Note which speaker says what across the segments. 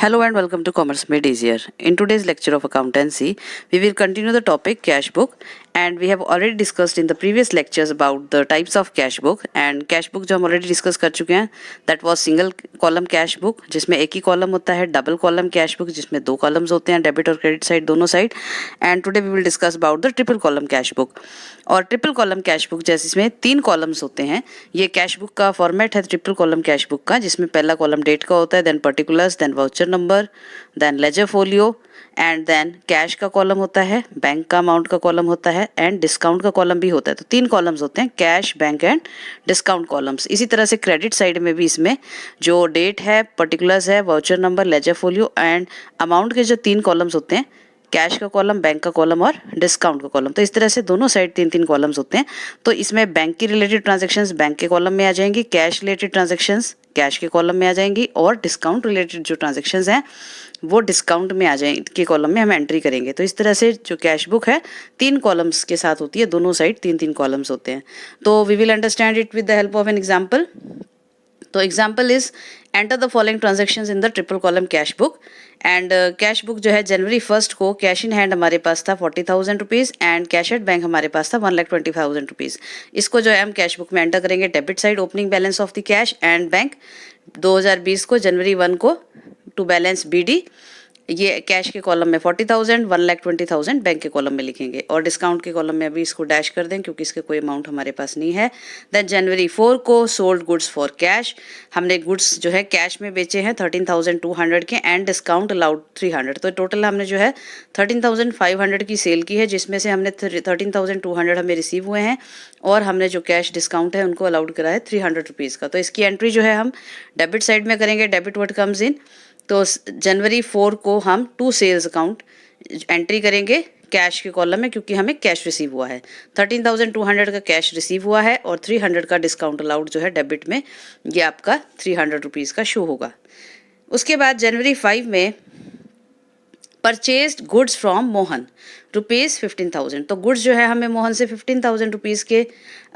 Speaker 1: Hello and welcome to Commerce Made Easier. In today's lecture of accountancy, we will continue the topic cash book, and we have already discussed in the previous lectures about the types of cash book. And cash book जो हम already discuss कर चुके हैं, that was single column cash book जिसमें एक ही column होता है, double column cash book जिसमें दो columns होते हैं, debit और credit side दोनों side. And today we will discuss about the triple column cash book. और ट्रिपल कॉलम कैश बुक जैसे इसमें तीन कॉलम्स होते हैं. ये कैश बुक का फॉर्मेट है ट्रिपल कॉलम कैश बुक का, जिसमें पहला कॉलम डेट का होता है, then particulars, then voucher number, then ledger folio and then cash का कॉलम होता है, बैंक का अमाउंट का कॉलम होता है एंड डिस्काउंट का कॉलम भी होता है. तो तीन कॉलम्स होते हैं, cash, bank and discount columns. इसी तरह से क्रेडिट साइड में भी इसमें जो डेट है, पर्टिकुलर्स है, voucher number, laser folio and amount के जो तीन कॉलम्स होते हैं, कैश का कॉलम, बैंक का कॉलम और डिस्काउंट का कॉलम. तो इस तरह से दोनों साइड तीन तीन कॉलम्स होते हैं. तो इसमें बैंक की रिलेटेड ट्रांजैक्शंस बैंक के कॉलम में आ जाएंगी, कैश रिलेटेड ट्रांजैक्शंस कैश के कॉलम में आ जाएंगी और डिस्काउंट रिलेटेड जो ट्रांजैक्शंस हैं वो डिस्काउंट में आ जाएंगे के कॉलम में हम एंट्री करेंगे. तो इस तरह से जो कैश बुक है तीन कॉलम्स के साथ होती है, दोनों साइड तीन तीन कॉलम्स होते हैं. तो we will understand it with the help of an example. तो example is enter the following transactions in the triple column cash book. And cash book जो है जनवरी 1 को कैश इन हैंड हमारे पास था 40,000 rupees and cash at bank हमारे पास था 1,20,000 rupees. इसको जो है हम कैश बुक में एंटर करेंगे. Debit side opening balance of the cash and bank 2020 को जनवरी 1 को टू बैलेंस BD. ये कैश के कॉलम में 40,000, 1,20,000 बैंक के कॉलम में लिखेंगे और डिस्काउंट के कॉलम में अभी इसको डैश कर दें क्योंकि इसके कोई अमाउंट हमारे पास नहीं है. देन जनवरी 4 को सोल्ड गुड्स फॉर कैश, हमने गुड्स जो है कैश में बेचे हैं 13,200 के एंड डिस्काउंट अलाउड 300. तो टोटल हमने जो है 13,500 की सेल की है, जिसमें से हमने 13,200 हमें रिसीव हुए हैं और हमने जो कैश डिस्काउंट है उनको अलाउड करा है 300 रुपीज़ का. तो इसकी एंट्री जो है हम डेबिट साइड में करेंगे. डेबिट व्हाट कम्स इन, तो जनवरी 4 को हम टू सेल्स अकाउंट एंट्री करेंगे कैश के कॉलम में क्योंकि हमें कैश रिसीव हुआ है. 13,200 का कैश रिसीव हुआ है और 300 का डिस्काउंट अलाउड जो है डेबिट में, ये आपका 300 रुपीज़ का शो होगा. उसके बाद जनवरी 5 में purchased goods from Mohan rupees 15,000. तो गुड्स जो है हमें मोहन से 15,000 रुपीज़ के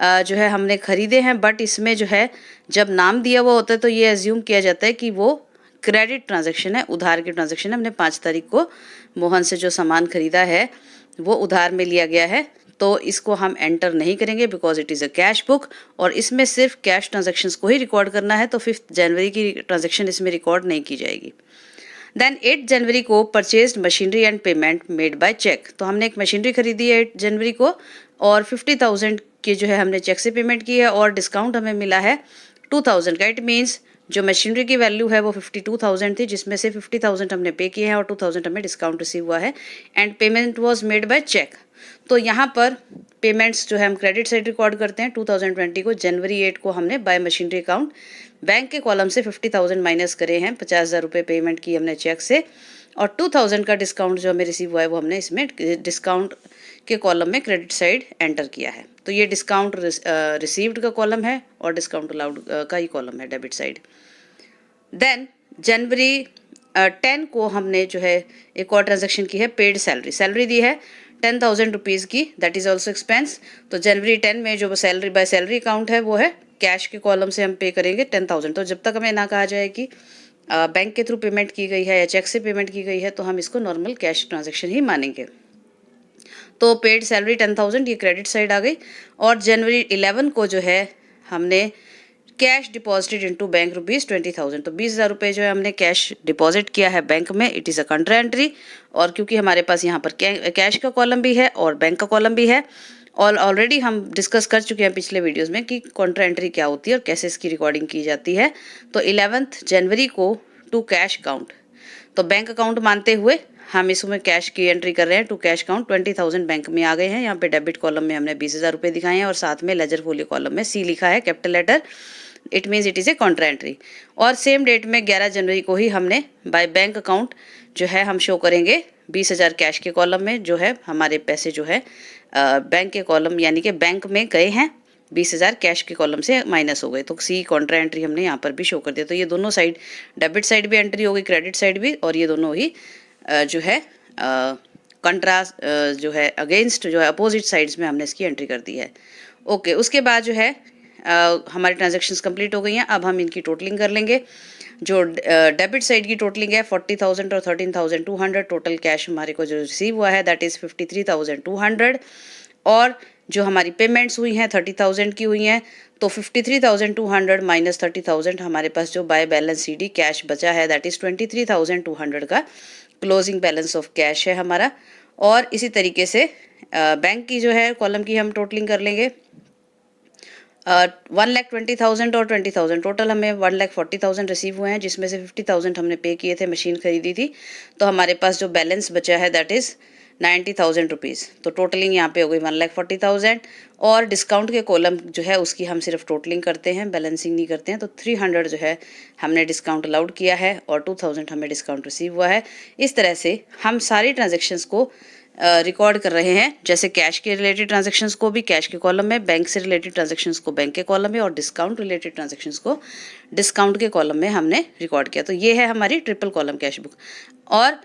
Speaker 1: जो है हमने खरीदे हैं. बट इसमें जो है जब नाम दिया हुआ होता है तो ये एज्यूम किया जाता है कि वो क्रेडिट ट्रांजैक्शन है, उधार की ट्रांजैक्शन है. हमने 5 तारीख को मोहन से जो सामान खरीदा है वो उधार में लिया गया है, तो इसको हम एंटर नहीं करेंगे because it is a cash book और इसमें सिर्फ कैश ट्रांजैक्शंस को ही रिकॉर्ड करना है. तो 5 जनवरी की ट्रांजैक्शन इसमें रिकॉर्ड नहीं की जाएगी. देन 8 जनवरी को purchased machinery and payment made by cheque. तो हमने एक मशीनरी खरीदी है 8 जनवरी को और 50,000 की जो है हमने चेक से पेमेंट की है और डिस्काउंट हमें मिला है 2,000 का. इट मीन्स जो मशीनरी की वैल्यू है वो 52,000 थी, जिसमें से 50,000 हमने पे किए हैं और 2,000 हमें डिस्काउंट रिसीव हुआ है and payment was made by cheque. तो यहाँ पर पेमेंट्स जो है हम क्रेडिट साइड रिकॉर्ड करते हैं. 2020 को जनवरी 8 को हमने बाय मशीनरी अकाउंट बैंक के कॉलम से 50,000 माइनस करे हैं, 50,000 रुपये पेमेंट की हमने चेक से और 2,000 का डिस्काउंट जो हमें रिसीव हुआ है वो हमने इसमें डिस्काउंट के कॉलम में क्रेडिट साइड एंटर किया है. तो ये डिस्काउंट रिसीव्ड का कॉलम है और डिस्काउंट अलाउड का ही कॉलम है डेबिट साइड. देन जनवरी 10 को हमने जो है एक और ट्रांजैक्शन की है, पेड सैलरी दी है 10,000 रुपीज़ की, दैट इज़ ऑल्सो एक्सपेंस. तो जनवरी 10 में जो सैलरी बाय सैलरी अकाउंट है वो है कैश के कॉलम से हम पे करेंगे 10,000. तो जब तक हमें ना कहा जाए कि बैंक के थ्रू पेमेंट की गई है या चेक से पेमेंट की गई है तो हम इसको नॉर्मल कैश ट्रांजैक्शन ही मानेंगे. तो पेड सैलरी 10,000 ये क्रेडिट साइड आ गई. और जनवरी 11 को जो है हमने cash deposited into bank rupees 20,000. तो 20,000 रुपये जो है हमने कैश डिपॉजिट किया है बैंक में. इट इज़ अ कंट्रा एंट्री और क्योंकि हमारे पास यहाँ पर कैश का कॉलम भी है और बैंक का कॉलम भी है और ऑलरेडी हम डिस्कस कर चुके हैं पिछले वीडियोस में कि कंट्रा एंट्री क्या होती है और कैसे इसकी रिकॉर्डिंग की जाती है. तो 11 जनवरी को टू कैश अकाउंट, तो बैंक अकाउंट मानते हुए हम इसमें कैश की एंट्री कर रहे हैं. टू कैश अकाउंट 20,000 बैंक में आ गए हैं. यहाँ पे डेबिट कॉलम में हमने 20,000 रुपये दिखाए हैं और साथ में लेजर फोलियो कॉलम में C लिखा है capital letter. It means it is a contra entry. और सेम डेट में 11 जनवरी को ही हमने बाय बैंक अकाउंट जो है हम शो करेंगे 20,000 कैश के कॉलम में, जो है हमारे पैसे जो है बैंक के कॉलम यानी कि बैंक में गए हैं, 20,000 कैश के कॉलम से माइनस हो गए. तो C कॉन्ट्रा एंट्री हमने यहाँ पर भी शो कर दिया. तो ये दोनों साइड डेबिट साइड भी एंट्री हो गई, क्रेडिट साइड भी, और ये दोनों ही जो है कंट्रास्ट जो है अगेंस्ट जो है अपोजिट साइड्स में हमने इसकी एंट्री कर दी है. ओके, उसके बाद जो है हमारी ट्रांजैक्शंस कंप्लीट हो गई हैं. अब हम इनकी टोटलिंग कर लेंगे. जो डेबिट साइड की टोटलिंग है 40,000 और 13,200, टोटल कैश हमारे को जो रिसीव हुआ है दैट इज़ 53,200। और जो हमारी पेमेंट्स हुई हैं 30,000 की हुई हैं, तो 53,200 माइनस 30,000 हमारे पास जो बाय बैलेंस सीडी कैश बचा है दैट इज़ 23,200 का क्लोजिंग बैलेंस ऑफ कैश है हमारा। और इसी तरीके से बैंक की जो है कॉलम की हम टोटलिंग कर लेंगे। 1,20,000 और 20,000 टोटल हमें 1,40,000 रिसीव हुए हैं, जिसमें से 50,000 हमने पे किए थे, मशीन खरीदी थी। तो हमारे पास जो बैलेंस बचा है दैट इज़ 90,000 रुपीज़। तो टोटलिंग यहाँ पे हो गई 1,40,000। और डिस्काउंट के कॉलम जो है उसकी हम सिर्फ टोटलिंग करते हैं, बैलेंसिंग नहीं करते हैं। तो 300 जो है हमने डिस्काउंट अलाउड किया है और 2,000 हमें डिस्काउंट रिसीव हुआ है। इस तरह से हम सारी ट्रांजेक्शन्स को रिकॉर्ड कर रहे हैं, जैसे कैश के रिलेटेड ट्रांजैक्शंस को भी कैश के कॉलम में, बैंक से रिलेटेड ट्रांजैक्शंस को बैंक के कॉलम में, और डिस्काउंट रिलेटेड ट्रांजैक्शंस को डिस्काउंट के कॉलम में हमने रिकॉर्ड किया। तो ये है हमारी ट्रिपल कॉलम कैश बुक। और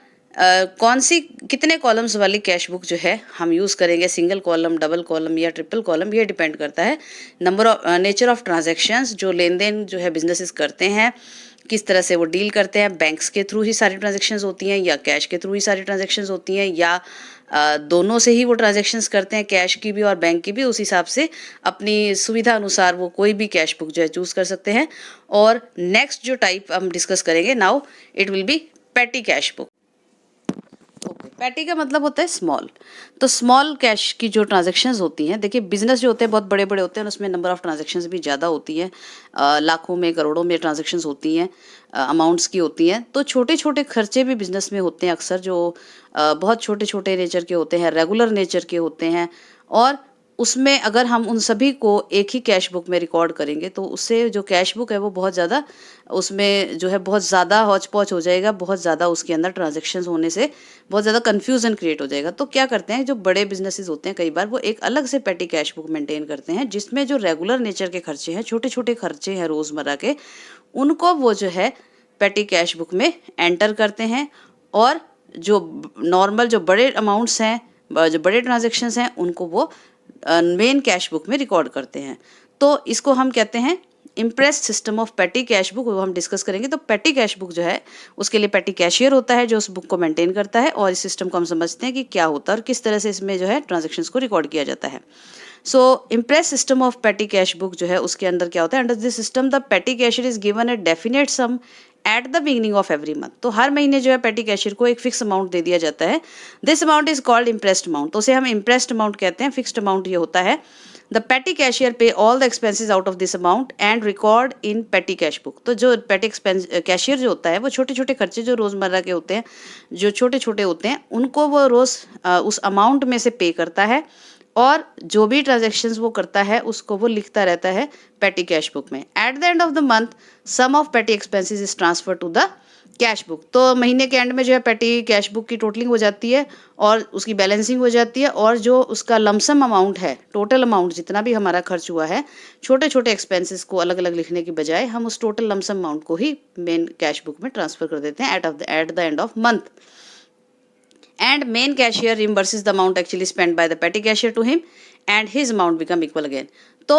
Speaker 1: कौन सी कितने कॉलम्स वाली कैश बुक जो है हम यूज़ करेंगे, सिंगल कॉलम, डबल कॉलम या ट्रिपल कॉलम, ये डिपेंड करता है नेचर ऑफ ट्रांजैक्शंस, जो लेन देन जो है बिजनेसेस करते हैं किस तरह से वो डील करते हैं। बैंक्स के थ्रू ही सारी ट्रांजैक्शंस होती हैं या कैश के थ्रू ही सारी ट्रांजैक्शंस होती हैं, या दोनों से ही वो ट्रांजैक्शंस करते हैं, कैश की भी और बैंक की भी। उस हिसाब से अपनी सुविधा अनुसार वो कोई भी कैश बुक जो है चूज़ कर सकते हैं। और नेक्स्ट जो टाइप हम डिस्कस करेंगे now, it will be petty cash book. Petty का मतलब होता है स्मॉल। तो स्मॉल कैश की जो ट्रांजैक्शंस होती हैं, देखिए बिजनेस जो होते हैं बहुत बड़े बड़े होते हैं, उसमें नंबर ऑफ ट्रांजैक्शंस भी ज़्यादा होती हैं, लाखों में करोड़ों में ट्रांजैक्शंस होती हैं, अमाउंट्स की होती हैं। तो छोटे छोटे खर्चे भी बिजनेस में होते हैं अक्सर, जो बहुत छोटे छोटे नेचर के होते हैं, रेगुलर नेचर के होते हैं। और उसमें अगर हम उन सभी को एक ही कैश बुक में रिकॉर्ड करेंगे तो उससे जो कैश बुक है वो बहुत ज़्यादा, उसमें जो है बहुत ज़्यादा हौच पौच हो जाएगा, बहुत ज़्यादा उसके अंदर ट्रांजैक्शंस होने से बहुत ज़्यादा कन्फ्यूजन क्रिएट हो जाएगा। तो क्या करते हैं जो बड़े बिजनेसेस होते हैं, कई बार वो एक अलग से पेटी कैश बुक मेंटेन करते हैं, जिसमें जो रेगुलर नेचर के खर्चे हैं, छोटे छोटे खर्चे हैं रोज़मर्रा के, उनको वो जो है पेटी कैश बुक में एंटर करते हैं। और जो नॉर्मल जो बड़े अमाउंट्स हैं, जो बड़े ट्रांजेक्शन्स हैं, उनको वो मेन कैश बुक में रिकॉर्ड करते हैं। तो इसको हम कहते हैं impress system of petty cash book, वो हम डिस्कस करेंगे। तो पेटी कैश बुक जो है उसके लिए पेटी कैशियर होता है जो उस बुक को मेंटेन करता है, और इस सिस्टम को हम समझते हैं कि क्या होता है और किस तरह से इसमें जो है ट्रांजेक्शन्स को रिकॉर्ड किया जाता है। So imprest system of petty cash book जो है उसके अंदर क्या होता है, under this system the petty cashier is given a definite sum at the beginning of every month. तो हर महीने जो है पेटी कैशियर को एक फिक्स अमाउंट दे दिया जाता है। This amount is called impressed amount. तो उसे हम इम्प्रेस्ड अमाउंट कहते हैं। फिक्स्ड अमाउंट ये होता है। द पेटी कैशियर पे all the expenses out of this amount and record in पेटी कैश बुक। तो जो पेटी एक्सपेंस कैशियर जो होता है वो छोटे छोटे खर्चे जो रोज़मर्रा के होते हैं, जो छोटे छोटे होते हैं, उनको वो रोज़ उस अमाउंट में से पे करता है, और जो भी ट्रांजैक्शंस वो करता है उसको वो लिखता रहता है पेटी कैश बुक में। At the end of the month sum of petty expenses is transfer to the cash book. तो महीने के एंड में जो है पेटी कैश बुक की टोटलिंग हो जाती है और उसकी बैलेंसिंग हो जाती है, और जो उसका लमसम अमाउंट है, टोटल अमाउंट जितना भी हमारा खर्च हुआ है, छोटे छोटे एक्सपेंसेस को अलग अलग लिखने की बजाय हम उस टोटल लमसम अमाउंट को ही मेन कैश बुक में ट्रांसफर कर देते हैं eight the end of month. And main cashier reimburses the amount actually spent by the petty cashier to him and his amount become equal again। तो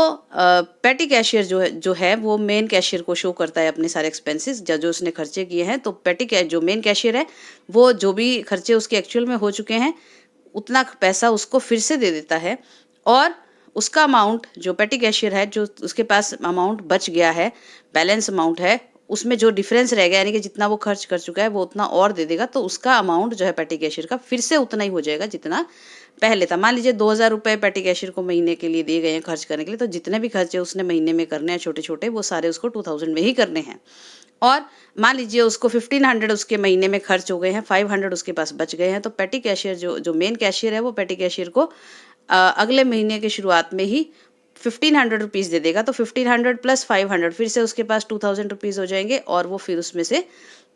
Speaker 1: पेटी cashier जो है वो मेन कैशियर को शो करता है अपने सारे एक्सपेंसेस जो उसने खर्चे किए हैं। तो जो मेन कैशियर है वो जो भी खर्चे उसके एक्चुअल में हो चुके हैं उतना पैसा उसको फिर से दे देता है, और उसका अमाउंट जो पेटी कैशियर है, जो उसके पास अमाउंट बच गया है, बैलेंस अमाउंट है, उसमें जो डिफरेंस रह गया, यानी कि जितना वो खर्च कर चुका है वो उतना और दे देगा। तो उसका अमाउंट जो है पेटी कैशियर का फिर से उतना ही हो जाएगा जितना पहले था। मान लीजिए 2,000 रुपये पेटी कैशियर को महीने के लिए दिए गए हैं खर्च करने के लिए, तो जितने भी खर्चे उसने महीने में करने हैं छोटे छोटे, वो सारे उसको 2,000 में ही करने हैं। और मान लीजिए उसको 1,500 उसके महीने में खर्च हो गए हैं, 500 उसके पास बच गए हैं, तो पेटी कैशियर जो मेन कैशियर है वो पेटी कैशियर को अगले महीने की शुरुआत में ही 1,500 रुपीज़ दे देगा। तो 1,500 प्लस 500 फिर से उसके पास 2,000 रुपीज़ हो जाएंगे, और वो फिर उसमें से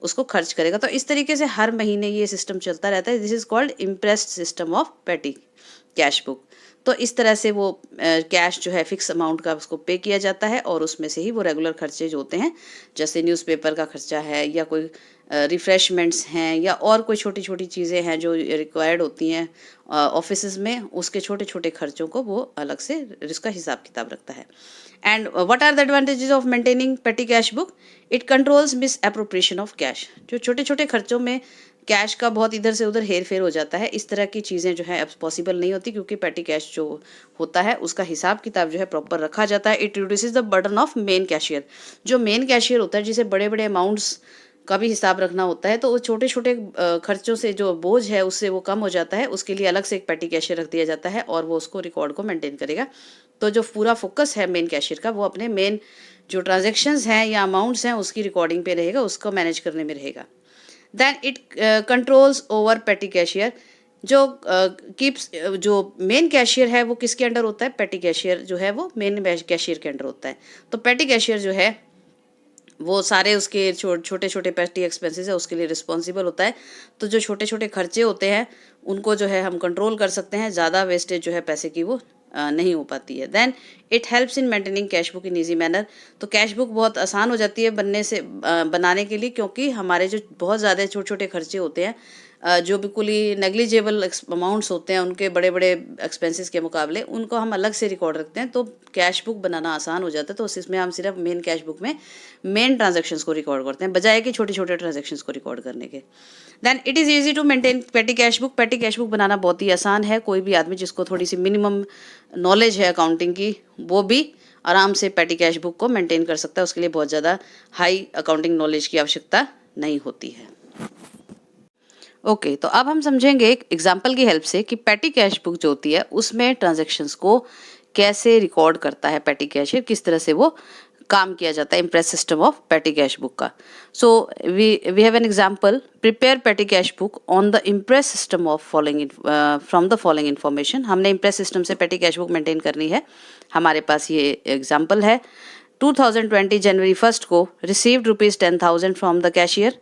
Speaker 1: उसको खर्च करेगा। तो इस तरीके से हर महीने ये सिस्टम चलता रहता है। This is called impressed system of petty cash book. तो इस तरह से वो कैश जो है फिक्स अमाउंट का उसको पे किया जाता है, और उसमें से ही वो रेगुलर खर्चे जो होते हैं, जैसे न्यूज़पेपर का खर्चा है या कोई रिफ़्रेशमेंट्स हैं या और कोई छोटी-छोटी चीज़ें हैं जो रिक्वायर्ड होती हैं ऑफ़िसेज़ में, उसके छोटे-छोटे खर्चों को वो अलग से इसका हिसाब-किताब रखता है। And what are the advantages of maintaining petty cash book? It controls misappropriation of cash. जो छोटे-छोटे खर्चों में कैश का बहुत इधर से उधर हेर-फेर हो जाता है, इस तरह की चीज़ें जो है अब पॉसिबल नहीं होती, क्योंकि पेटी कैश जो होता है उसका हिसाब-किताब जो है प्रॉपर रखा जाता है। It reduces the burden of main cashier. जो मेन कैशियर होता है, जिसे बड़े-बड़े अमाउंट्स का भी हिसाब रखना होता है, तो वो छोटे-छोटे खर्चों से जो बोझ है उससे वो कम हो जाता है। उसके लिए अलग से एक पेटी कैशियर रख दिया जाता है और वो उसको रिकॉर्ड को मेंटेन करेगा। तो जो पूरा फोकस है मेन कैशियर का, वो अपने मेन जो ट्रांज़ैक्शंस हैं या अमाउंट्स हैं उसकी रिकॉर्डिंग पे रहेगा, उसको मैनेज करने में रहेगा। देन इट कंट्रोल्स ओवर पेटी कैशियर। जो कीप्स जो मेन कैशियर है वो किसके अंडर होता है? पेटी कैशियर जो है वो मेन कैशियर के अंडर होता है। तो पेटी कैशियर जो है वो सारे उसके छोटे-छोटे पेटी एक्सपेंसेस है उसके लिए रिस्पॉन्सिबल होता है। तो जो छोटे-छोटे खर्चे होते हैं उनको जो है हम कंट्रोल कर सकते हैं, ज़्यादा वेस्टेज जो है पैसे की वो नहीं हो पाती है। Then it helps in maintaining cash book in easy manner. तो कैश बुक बहुत आसान हो जाती है बनाने के लिए, क्योंकि हमारे जो बहुत ज़्यादा छोटे-छोटे खर्चे होते हैं, जो बिल्कुल ही नेग्लिजिबल अमाउंट्स होते हैं उनके बड़े-बड़े एक्सपेंसेस के मुकाबले, उनको हम अलग से रिकॉर्ड रखते हैं, तो कैश बुक बनाना आसान हो जाता है। तो इसमें हम सिर्फ मेन कैश बुक में मेन ट्रांजैक्शंस को रिकॉर्ड करते हैं, बजाय कि छोटे-छोटे ट्रांजैक्शंस को रिकॉर्ड करने के। Then it is easy to maintain petty cash book. Petty cash book बनाना बहुत ही आसान है। कोई भी आदमी जिसको थोड़ी सी मिनिमम नॉलेज है अकाउंटिंग की, वो भी आराम से पेटी कैश बुक को मेंटेन कर सकता है। उसके लिए बहुत ज़्यादा हाई अकाउंटिंग नॉलेज की आवश्यकता नहीं होती है। ओके, तो अब हम समझेंगे एक एग्जाम्पल की हेल्प से कि पेटी कैश बुक जो होती है उसमें ट्रांजैक्शंस को कैसे रिकॉर्ड करता है पेटी कैशियर, किस तरह से वो काम किया जाता है imprest system of petty cash book का। So we have an example. Prepare petty cash book on the imprest system of following from the following information. हमने इम्प्रेस सिस्टम से पेटी कैश बुक मेंटेन करनी है। हमारे पास ये example है। 2020 जनवरी 1 को received ₹10,000 from the cashier.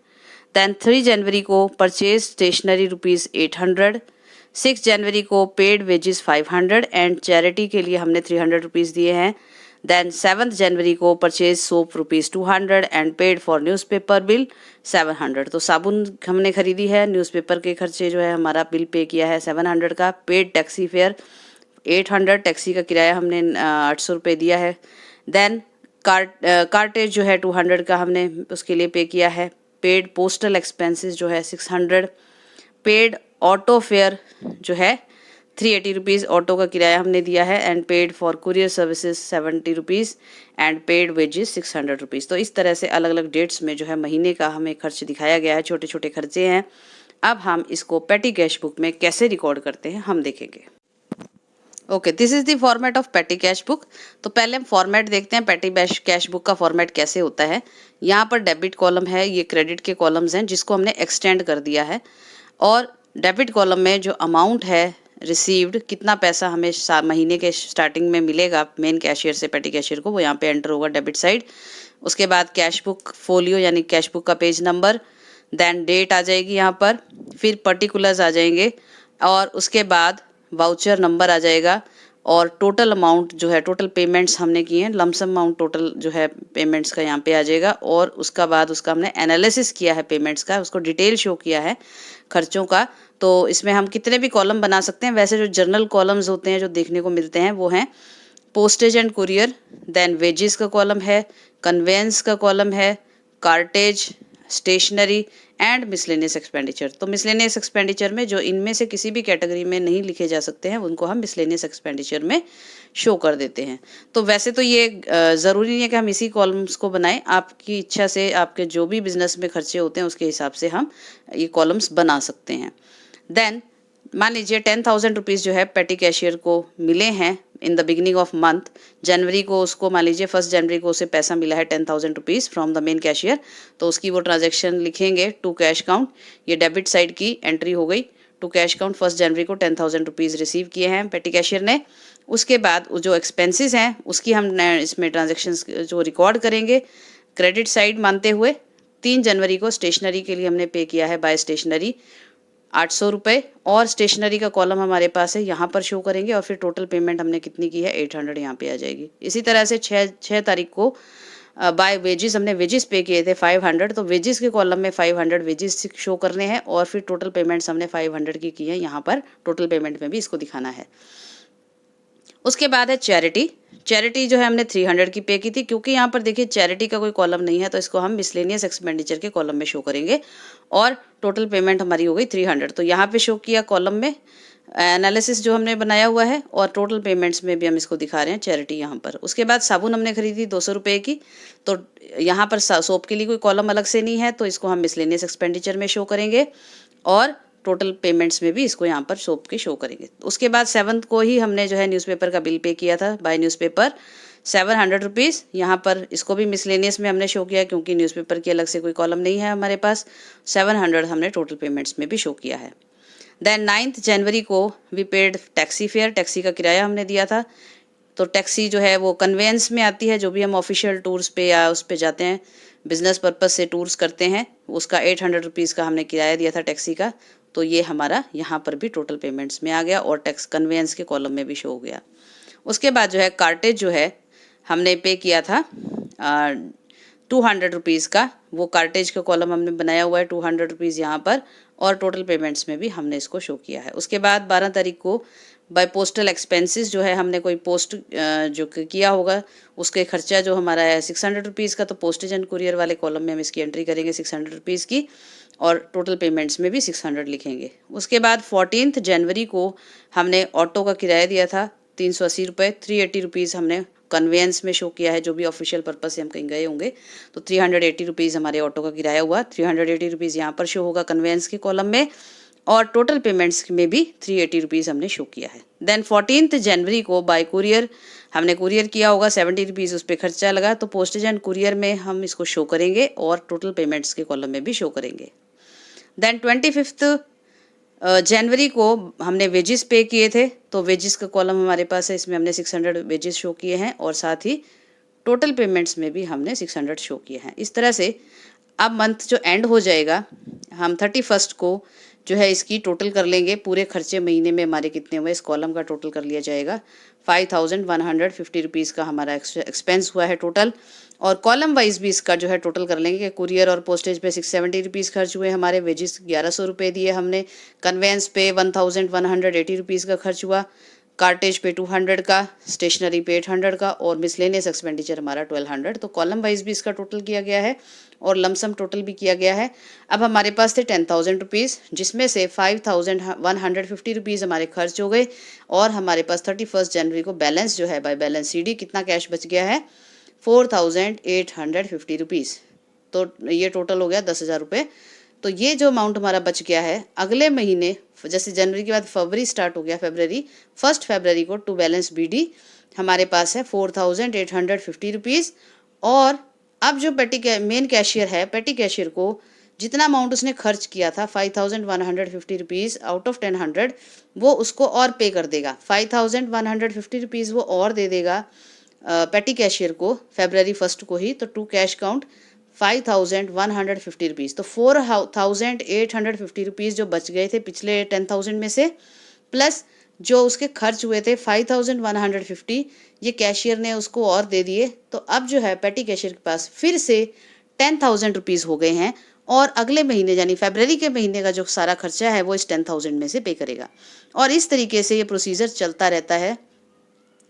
Speaker 1: Then 3 जनवरी को परचेज स्टेशनरी ₹800। 6 जनवरी को पेड वेजेस 500 एंड चैरिटी के लिए हमने ₹300 दिए हैं। देन 7 जनवरी को purchase soap ₹200 and paid for newspaper bill 700। तो साबुन हमने खरीदी है, न्यूज़पेपर के खर्चे जो है हमारा बिल पे किया है 700 का। पेड टैक्सी फेयर 800, टैक्सी का किराया हमने ₹800 दिया है। देन कार्टेज जो है 200 का हमने उसके लिए पे किया है। पेड पोस्टल एक्सपेंसेस जो है 600। पेड ऑटो फेयर जो है ₹380 ऑटो का किराया हमने दिया है। And paid for courier services ₹70 and paid wages ₹600। तो इस तरह से अलग अलग डेट्स में जो है महीने का हमें खर्च दिखाया गया है, छोटे छोटे खर्चे हैं। अब हम इसको पेटी कैश बुक में कैसे रिकॉर्ड करते हैं हम देखेंगे। Okay, this is the format of petty cash book. तो पहले हम फॉर्मेट देखते हैं पेटी कैश बुक का फॉर्मेट कैसे होता है। यहाँ पर डेबिट कॉलम है, ये क्रेडिट के कॉलम्स हैं जिसको हमने एक्सटेंड कर दिया है। और डेबिट कॉलम में जो अमाउंट है रिसीव्ड, कितना पैसा हमें महीने के स्टार्टिंग में मिलेगा मेन कैशियर से पेटी कैशियर को, वो यहाँ पे एंटर होगा डेबिट साइड। उसके बाद कैश बुक फोलियो यानी कैश बुक का पेज नंबर, देन डेट आ जाएगी यहाँ पर, फिर पर्टिकुलर्स आ जाएंगे और उसके बाद वाउचर नंबर आ जाएगा और टोटल अमाउंट जो है, टोटल पेमेंट्स हमने किए हैं, लमसम अमाउंट टोटल जो है पेमेंट्स का यहाँ पे आ जाएगा। और उसका बाद उसका हमने एनालिसिस किया है पेमेंट्स का, उसको डिटेल शो किया है खर्चों का। तो इसमें हम कितने भी कॉलम बना सकते हैं। वैसे जो जनरल कॉलम्स होते हैं जो देखने को मिलते हैं वो हैं postage and courier, then wages का कॉलम है, कन्वेंस का कॉलम है, cartage, stationery and miscellaneous expenditure. तो मिसलेनियस एक्सपेंडिचर में जो इनमें से किसी भी कैटेगरी में नहीं लिखे जा सकते हैं उनको हम मिसलेनियस एक्सपेंडिचर में शो कर देते हैं। तो वैसे तो ये ज़रूरी नहीं है कि हम इसी कॉलम्स को बनाएं, आपकी इच्छा से आपके जो भी बिजनेस में खर्चे होते हैं उसके हिसाब से हम ये कॉलम्स बना सकते हैं। देन मान लीजिए ₹10,000 जो है पेटी कैशियर को मिले हैं in the beginning of month. जनवरी को उसको मान लीजिए 1 जनवरी को उसे पैसा मिला है ₹10,000 फ्रॉम द मेन कैशियर। तो उसकी वो ट्रांजैक्शन लिखेंगे टू कैश काउंट, ये डेबिट साइड की एंट्री हो गई। टू कैश काउंट 1 जनवरी को ₹10,000 रिसीव किए हैं पेटी कैशियर ने। उसके बाद जो एक्सपेंसेस हैं उसकी हम इसमें ट्रांजेक्शन्स जो रिकॉर्ड करेंगे क्रेडिट साइड मानते हुए। 3 जनवरी को स्टेशनरी के लिए हमने पे किया है बाय स्टेशनरी ₹800 और स्टेशनरी का कॉलम हमारे पास है, यहाँ पर शो करेंगे और फिर टोटल पेमेंट हमने कितनी की है 800 यहाँ पे आ जाएगी। इसी तरह से 6 तारीख को बाय वेजेस हमने वेजेस पे किए थे 500, तो वेजेस के कॉलम में 500 वेजेस शो करने हैं और फिर टोटल पेमेंट्स हमने 500 की है, यहाँ पर टोटल पेमेंट में भी इसको दिखाना है। उसके बाद है चैरिटी। चैरिटी जो है हमने 300 की पे की थी, क्योंकि यहाँ पर देखिए चैरिटी का कोई कॉलम नहीं है तो इसको हम मिसलेनियस एक्सपेंडिचर के कॉलम में शो करेंगे और टोटल पेमेंट हमारी हो गई 300, तो यहाँ पे शो किया कॉलम में एनालिसिस जो हमने बनाया हुआ है और टोटल पेमेंट्स में भी हम इसको दिखा रहे हैं चैरिटी यहाँ पर। उसके बाद साबुन हमने खरीदी 200 रुपये की, तो यहाँ पर सोप के लिए कोई कॉलम अलग से नहीं है तो इसको हम मिसलेनियस एक्सपेंडिचर में शो करेंगे और टोटल पेमेंट्स में भी इसको यहाँ पर सोप के शो करेंगे। उसके बाद 7th को ही हमने जो है न्यूज़पेपर का बिल पे किया था बाय न्यूज़पेपर 700 रुपीज़। यहाँ पर इसको भी मिसलेनियस में हमने शो किया क्योंकि न्यूज़पेपर की अलग से कोई कॉलम नहीं है हमारे पास। 700 हमने टोटल पेमेंट्स में भी शो किया है। देन 9th जनवरी को we paid taxi fare, taxi का किराया हमने दिया था। तो टैक्सी जो है वो कन्वेंस में आती है, जो भी हम ऑफिशियल टूर्स पे या उस पे जाते हैं, बिजनेस पर्पस से टूर्स करते हैं, उसका 800 रुपीज़ का हमने किराया दिया था टैक्सी का। तो ये हमारा यहाँ पर भी टोटल पेमेंट्स में आ गया और टैक्स कन्वेंस के कॉलम में भी शो हो गया। उसके बाद जो है कार्टेज जो है हमने पे किया था 200 रुपीज़ का, वो कार्टेज का कॉलम हमने बनाया हुआ है 200 रुपीज़ यहाँ पर और टोटल पेमेंट्स में भी हमने इसको शो किया है। उसके बाद 12 तारीख को बाय पोस्टल एक्सपेंसेस जो है हमने कोई पोस्ट जो किया होगा उसके खर्चा जो हमारा है 600 रुपीज़ का, तो पोस्टेज एंड कुरियर वाले कॉलम में हम इसकी एंट्री करेंगे 600 रुपीज़ की और टोटल पेमेंट्स में भी 600 लिखेंगे। उसके बाद 14th जनवरी को हमने ऑटो का किराया दिया था 380 रुपये, 380 रुपीज़ हमने कन्वेंस में शो किया है, जो भी ऑफिशियल पर्पस से हम कहीं गए होंगे तो 380 रुपीज़ हमारे ऑटो का किराया हुआ। 380 रुपीज़ यहाँ पर शो होगा कन्वेंस के कॉलम में और टोटल पेमेंट्स में भी 380 रुपीज़ हमने शो किया है। देन 14th जनवरी को बाय कुरियर हमने कुरियर किया होगा 70 रुपीज़ उस पर खर्चा लगा, तो पोस्टेज एंड कुरियर में हम इसको शो करेंगे और टोटल पेमेंट्स के कॉलम में भी शो करेंगे। देन 25th जनवरी को हमने वेजेस पे किए थे, तो वेजेस का कॉलम हमारे पास है, इसमें हमने 600 वेजेस शो किए हैं और साथ ही टोटल पेमेंट्स में भी हमने 600 शो किए हैं। इस तरह से अब मंथ जो एंड हो जाएगा हम 31st को जो है इसकी टोटल कर लेंगे, पूरे खर्चे महीने में हमारे कितने हुए इस कॉलम का टोटल कर लिया जाएगा। 5150 रुपीज़ का हमारा एक्सपेंस हुआ है टोटल, और कॉलम वाइज भी इसका जो है टोटल कर लेंगे कि कुरियर और पोस्टेज पे 670 रुपीज़ खर्च हुए हमारे, वेजेस 1100 रुपये दिए हमने, कन्वेंस पे 1180 रुपीज़ का खर्च हुआ, कार्टेज पे 200 का, स्टेशनरी पे 800 का और मिसलेनियस एक्सपेंडिचर हमारा 1200। तो कॉलम वाइज भी इसका टोटल किया गया है और लमसम टोटल भी किया गया है। अब हमारे पास थे 10,000 रुपीज़, जिसमें से 5150 रुपीज़ हमारे खर्च हो गए और हमारे पास 31 जनवरी को बैलेंस जो है बाय बैलेंस सीडी कितना कैश बच गया है 4850 रुपीज़। तो ये टोटल हो गया 10,000 रुपये। तो ये जो अमाउंट हमारा बच गया है अगले महीने, जैसे जनवरी के बाद फरवरी स्टार्ट हो गया, फरवरी 1 फरवरी को टू बैलेंस बीडी हमारे पास है 4850 रुपीज़। और अब जो मेन कैशियर है, पेटी कैशियर को जितना अमाउंट उसने खर्च किया था 5150 रुपीज़ आउट ऑफ 1000, वो उसको और पे कर देगा 5150 रुपीज़ वो और दे देगा पेटी कैशियर को फरवरी 1 को ही। तो टू कैश काउंट 5150 रुपीज़, तो 4850 रुपीज़ जो बच गए थे पिछले 10,000 में से, प्लस जो उसके खर्च हुए थे 5150, ये कैशियर ने उसको और दे दिए। तो अब जो है पेटी कैशियर के पास फिर से 10,000 रुपीज़ हो गए हैं और अगले महीने यानी फरवरी के महीने का जो सारा खर्चा है वो इस 10,000 में से पे करेगा। और इस तरीके से ये प्रोसीजर चलता रहता है।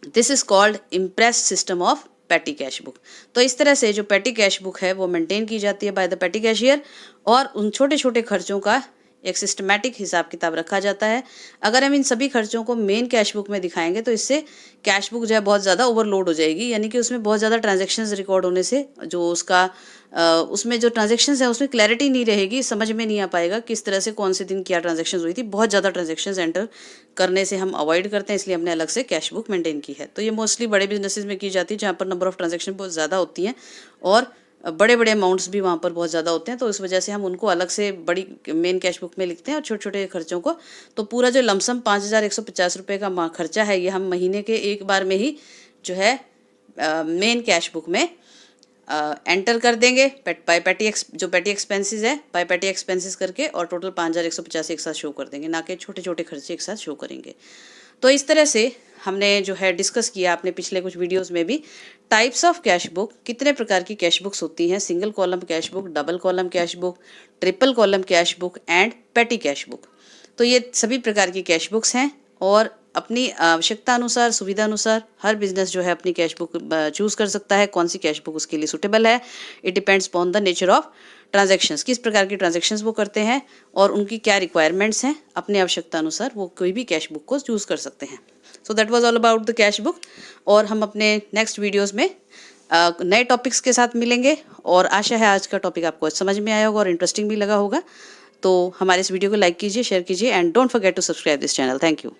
Speaker 1: This is called impress system of petty cash book. तो इस तरह से जो पेटी कैश बुक है वो मेंटेन की जाती है बाय द पेटी कैशियर और उन छोटे छोटे खर्चों का एक सिस्टमैटिक हिसाब किताब रखा जाता है। अगर हम इन सभी खर्चों को मेन कैश बुक में दिखाएंगे तो इससे कैश बुक जो है बहुत ज़्यादा ओवरलोड हो जाएगी, यानी कि उसमें बहुत ज़्यादा ट्रांजैक्शंस रिकॉर्ड होने से जो उसका उसमें जो ट्रांजैक्शंस है उसमें क्लैरिटी नहीं रहेगी, समझ में नहीं आ पाएगा किस तरह से कौन से दिन क्या ट्रांजैक्शंस हुई थी। बहुत ज़्यादा ट्रांजैक्शंस एंटर करने से हम अवॉइड करते हैं, इसलिए हमने अलग से कैश बुक मेंटेन की है। तो ये मोस्टली बड़े बिजनेसेस में की जाती है जहाँ पर नंबर ऑफ ट्रांजैक्शन बहुत ज़्यादा होती हैं और बड़े बड़े अमाउंट्स भी वहाँ पर बहुत ज़्यादा होते हैं, तो इस वजह से हम उनको अलग से बड़ी मेन कैश बुक में लिखते हैं और छोटे छोटे खर्चों को। तो पूरा जो लमसम 5150 रुपये का खर्चा है ये हम महीने के एक बार में ही जो है मेन कैश बुक में एंटर कर देंगे बाय पेटी एक्सपेंसेस है बाय पेटी एक्सपेंसेस करके, और टोटल 5150 एक साथ शो कर देंगे, ना कि छोटे छोटे खर्चे एक साथ शो करेंगे। तो इस तरह से हमने जो है डिस्कस किया अपने पिछले कुछ वीडियोस में भी, टाइप्स ऑफ कैश बुक, कितने प्रकार की कैश बुक्स होती हैं, single column cash book, double column cash book, triple column cash book and पेटी कैश बुक। तो ये सभी प्रकार की कैश बुक्स हैं और अपनी आवश्यकता अनुसार, सुविधा अनुसार हर बिजनेस जो है अपनी कैश बुक चूज़ कर सकता है, कौन सी कैश बुक उसके लिए सूटेबल है। It depends upon the nature of transactions, किस प्रकार की ट्रांजैक्शंस वो करते हैं और उनकी क्या रिक्वायरमेंट्स हैं, अपनी आवश्यकता अनुसार वो कोई भी कैश बुक को चूज़ कर सकते हैं। So that was all about the cash book. और हम अपने नेक्स्ट वीडियोस में नए टॉपिक्स के साथ मिलेंगे और आशा है आज का टॉपिक आपको समझ में आया होगा और इंटरेस्टिंग भी लगा होगा। तो हमारे इस वीडियो को लाइक कीजिए, शेयर कीजिए and don't forget to subscribe this channel. Thank you.